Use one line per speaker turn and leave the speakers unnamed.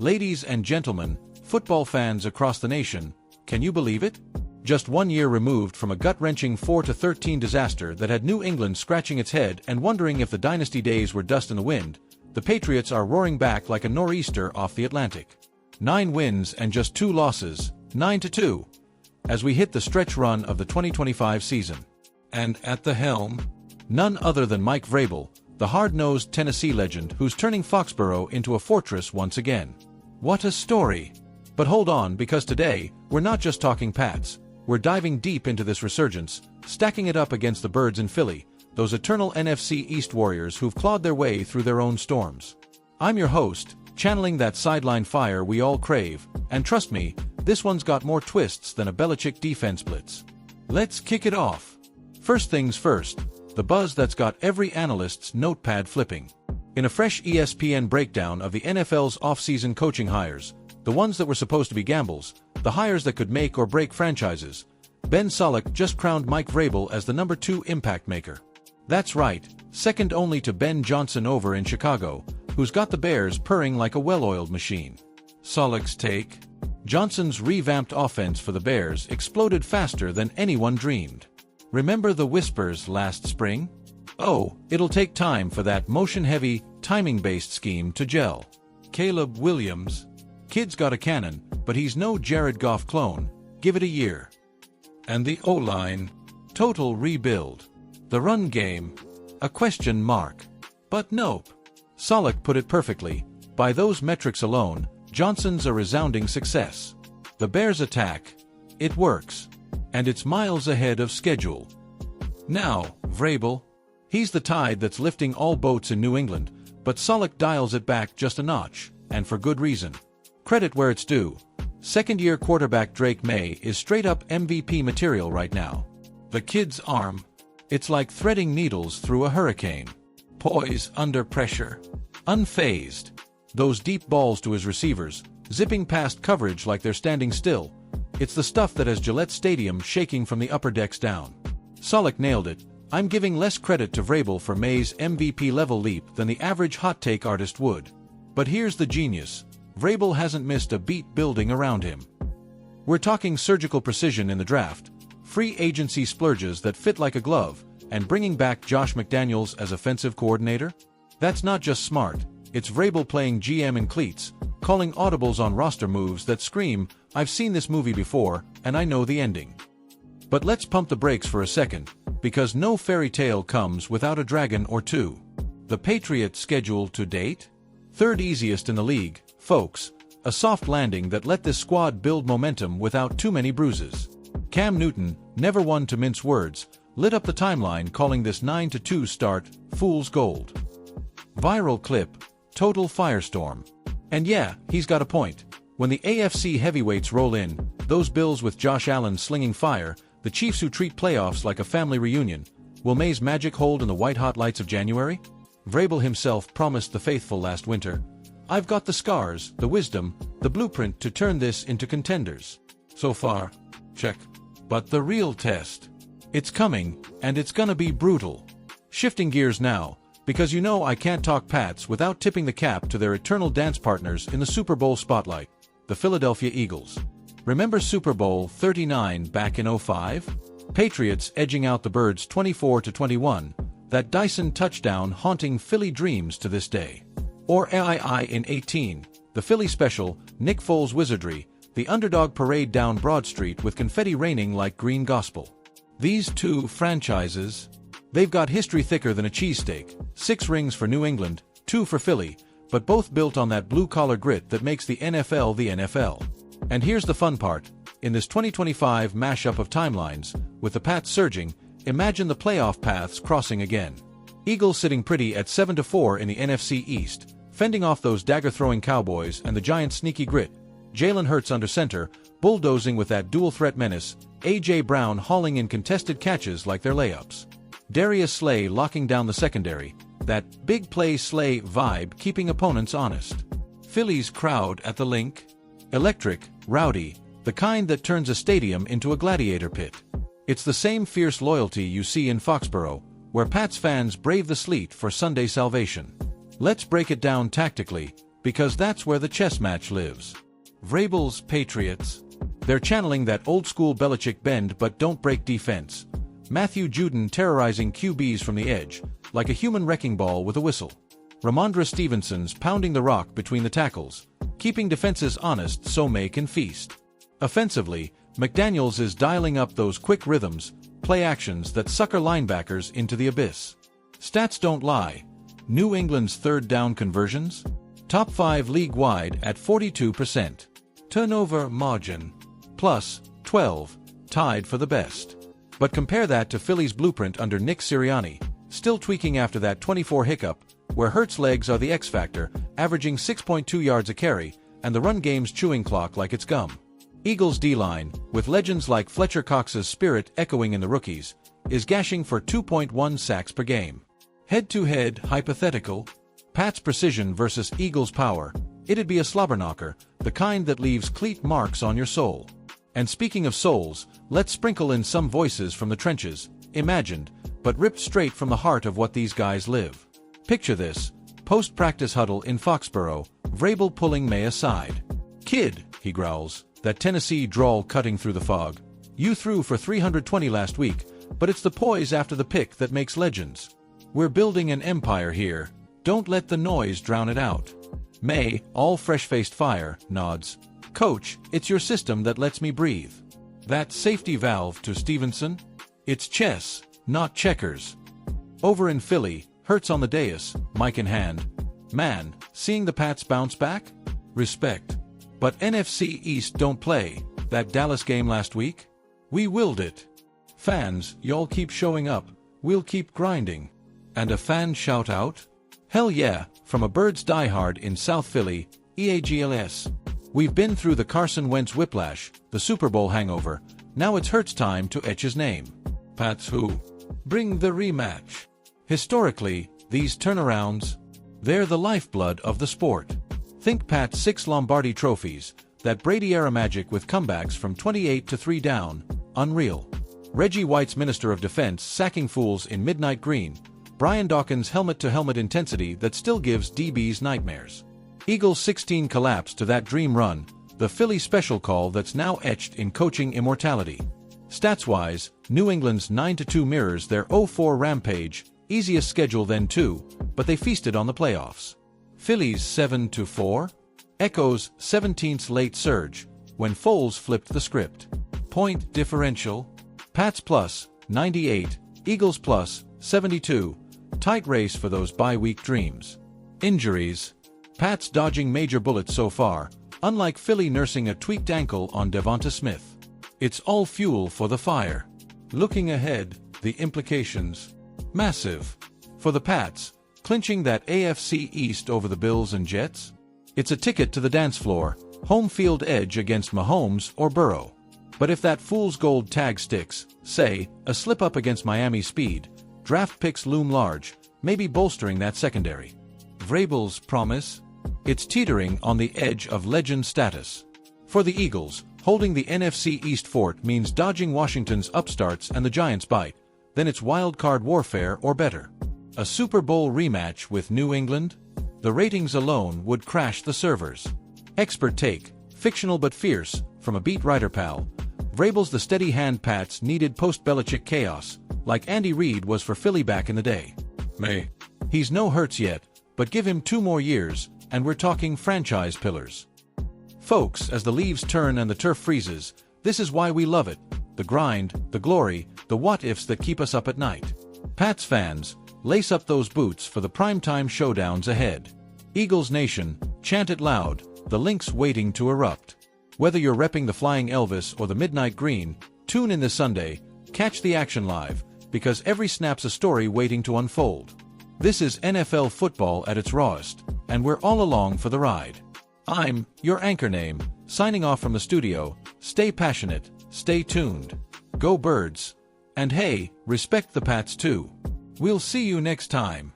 Ladies and gentlemen, football fans across the nation, can you believe it? Just 1 year removed from a gut-wrenching 4-13 disaster that had New England scratching its head and wondering if the dynasty days were dust in the wind, the Patriots are roaring back like a nor'easter off the Atlantic. 9 wins and just 2 losses, 9-2, as we hit the stretch run of the 2025 season. And at the helm, none other than Mike Vrabel, the hard-nosed Tennessee legend who's turning Foxborough into a fortress once again. What a story! But hold on, because today, we're not just talking Pats. We're diving deep into this resurgence, stacking it up against the Birds in Philly, those eternal NFC East warriors who've clawed their way through their own storms. I'm your host, channeling that sideline fire we all crave, and trust me, this one's got more twists than a Belichick defense blitz. Let's kick it off. First things first, the buzz that's got every analyst's notepad flipping. In a fresh ESPN breakdown of the NFL's off-season coaching hires, the ones that were supposed to be gambles, the hires that could make or break franchises, Ben Solak just crowned Mike Vrabel as the number 2 impact maker. That's right, second only to Ben Johnson over in Chicago, who's got the Bears purring like a well-oiled machine. Solak's take? Johnson's revamped offense for the Bears exploded faster than anyone dreamed. Remember the whispers last spring? Oh, it'll take time for that motion-heavy, timing-based scheme to gel. Caleb Williams? Kid's got a cannon, but he's no Jared Goff clone. Give it a year. And the O-line? Total rebuild. The run game? A question mark. But nope. Solak put it perfectly. By those metrics alone, Johnson's a resounding success. The Bears' attack? It works. And it's miles ahead of schedule. Now, Vrabel. He's the tide that's lifting all boats in New England, but Solak dials it back just a notch, and for good reason. Credit where it's due. Second-year quarterback Drake Maye is straight-up MVP material right now. The kid's arm? It's like threading needles through a hurricane. Poise under pressure. Unfazed. Those deep balls to his receivers, zipping past coverage like they're standing still. It's the stuff that has Gillette Stadium shaking from the upper decks down. Solak nailed it. I'm giving less credit to Vrabel for Maye's MVP-level leap than the average hot-take artist would. But here's the genius. Vrabel hasn't missed a beat building around him. We're talking surgical precision in the draft, free agency splurges that fit like a glove, and bringing back Josh McDaniels as offensive coordinator? That's not just smart, it's Vrabel playing GM in cleats, calling audibles on roster moves that scream, I've seen this movie before, and I know the ending. But let's pump the brakes for a second, because no fairy tale comes without a dragon or two. The Patriots' schedule to date? Third easiest in the league, folks, a soft landing that let this squad build momentum without too many bruises. Cam Newton, never one to mince words, lit up the timeline calling this 9-2 start fool's gold. Viral clip, total firestorm. And yeah, he's got a point. When the AFC heavyweights roll in, those Bills with Josh Allen slinging fire, the Chiefs who treat playoffs like a family reunion, will Maye's magic hold in the white-hot lights of January? Vrabel himself promised the faithful last winter, I've got the scars, the wisdom, the blueprint to turn this into contenders. So far, check. But the real test? It's coming, and it's gonna be brutal. Shifting gears now, because you know I can't talk Pats without tipping the cap to their eternal dance partners in the Super Bowl spotlight, the Philadelphia Eagles. Remember Super Bowl 39 back in '05? Patriots edging out the Birds 24-21, that Dyson touchdown haunting Philly dreams to this day. Or AII in '18, the Philly special, Nick Foles wizardry, the underdog parade down Broad Street with confetti raining like green gospel. These two franchises, they've got history thicker than a cheesesteak, 6 rings for New England, 2 for Philly, but both built on that blue-collar grit that makes the NFL the NFL. And here's the fun part, in this 2025 mashup of timelines, with the Pats surging, imagine the playoff paths crossing again. Eagles sitting pretty at 7-4 in the NFC East, fending off those dagger-throwing Cowboys and the Giants' sneaky grit. Jalen Hurts under center, bulldozing with that dual-threat menace, A.J. Brown hauling in contested catches like their layups. Darius Slay locking down the secondary, that big play Slay vibe keeping opponents honest. Philly's crowd at the Link? Electric, rowdy, the kind that turns a stadium into a gladiator pit. It's the same fierce loyalty you see in Foxborough, where Pats fans brave the sleet for Sunday salvation. Let's break it down tactically. Because that's where the chess match lives. Vrabel's Patriots. They're channeling that old-school Belichick bend but don't break defense. Matthew Judon terrorizing QBs from the edge, like a human wrecking ball with a whistle. Ramondre Stevenson's pounding the rock between the tackles, keeping defenses honest so Maye can feast. Offensively, McDaniels is dialing up those quick rhythms, play actions that sucker linebackers into the abyss. Stats don't lie. New England's third down conversions? Top 5 league-wide at 42%. Turnover margin? Plus 12, tied for the best. But compare that to Philly's blueprint under Nick Sirianni, still tweaking after that 24 hiccup, where Hurts' legs are the X-factor, averaging 6.2 yards a carry, and the run game's chewing clock like it's gum. Eagles' D-line, with legends like Fletcher Cox's spirit echoing in the rookies, is gashing for 2.1 sacks per game. Head-to-head hypothetical. Pat's precision versus Eagles' power. It'd be a slobberknocker, the kind that leaves cleat marks on your soul. And speaking of souls, let's sprinkle in some voices from the trenches, imagined, but ripped straight from the heart of what these guys live. Picture this, post-practice huddle in Foxborough, Vrabel pulling Maye aside. "Kid," he growls, that Tennessee drawl cutting through the fog. "You threw for 320 last week, but it's the poise after the pick that makes legends. We're building an empire here. Don't let the noise drown it out." Maye, all fresh-faced fire, nods. "Coach, it's your system that lets me breathe." That safety valve to Stevenson? It's chess, not checkers. Over in Philly, Hurts on the dais, mic in hand. "Man, seeing the Pats bounce back? Respect. But NFC East don't play. That Dallas game last week? We willed it. Fans, y'all keep showing up. We'll keep grinding." And a fan shout out? "Hell yeah, from a Birds diehard in South Philly, EAGLS. We've been through the Carson Wentz whiplash, the Super Bowl hangover. Now it's Hurts time to etch his name. Pats who? Bring the rematch." Historically, these turnarounds, they're the lifeblood of the sport. Think Pat's 6 Lombardi trophies, that Brady-era magic with comebacks from 28 to 3 down, unreal. Reggie White's Minister of Defense sacking fools in midnight green, Brian Dawkins' helmet-to-helmet intensity that still gives DBs nightmares. Eagles' 16 collapse to that dream run, the Philly special call that's now etched in coaching immortality. Stats-wise, New England's 9-2 mirrors their 0-4 rampage, easiest schedule then too, but they feasted on the playoffs. Philly's 7-4 echoes 17th's late surge, when Foles flipped the script. Point differential? Pats plus 98, Eagles plus 72, tight race for those bye-week dreams. Injuries? Pats dodging major bullets so far, unlike Philly nursing a tweaked ankle on Devonta Smith. It's all fuel for the fire. Looking ahead, the implications? Massive. For the Pats, clinching that AFC East over the Bills and Jets? It's a ticket to the dance floor, home field edge against Mahomes or Burrow. But if that fool's gold tag sticks, say, a slip-up against Miami's speed, draft picks loom large, maybe bolstering that secondary. Vrabel's promise? It's teetering on the edge of legend status. For the Eagles, holding the NFC East fort means dodging Washington's upstarts and the Giants' bite. Then it's wild-card warfare or better. A Super Bowl rematch with New England? The ratings alone would crash the servers. Expert take, fictional but fierce, from a beat writer pal. Vrabel's the steady hand Pats needed post-Belichick chaos, like Andy Reid was for Philly back in the day. Maye. He's no Hurts yet, but give him 2 more years, and we're talking franchise pillars. Folks, as the leaves turn and the turf freezes, this is why we love it. The grind, the glory, the what-ifs that keep us up at night. Pats fans, lace up those boots for the primetime showdowns ahead. Eagles Nation, chant it loud, the Lynx waiting to erupt. Whether you're repping the Flying Elvis or the Midnight Green, tune in this Sunday, catch the action live, because every snap's a story waiting to unfold. This is NFL football at its rawest, and we're all along for the ride. I'm, your anchor name, signing off from the studio. Stay passionate, stay tuned. Go Birds. And hey, respect the Pats too. We'll see you next time.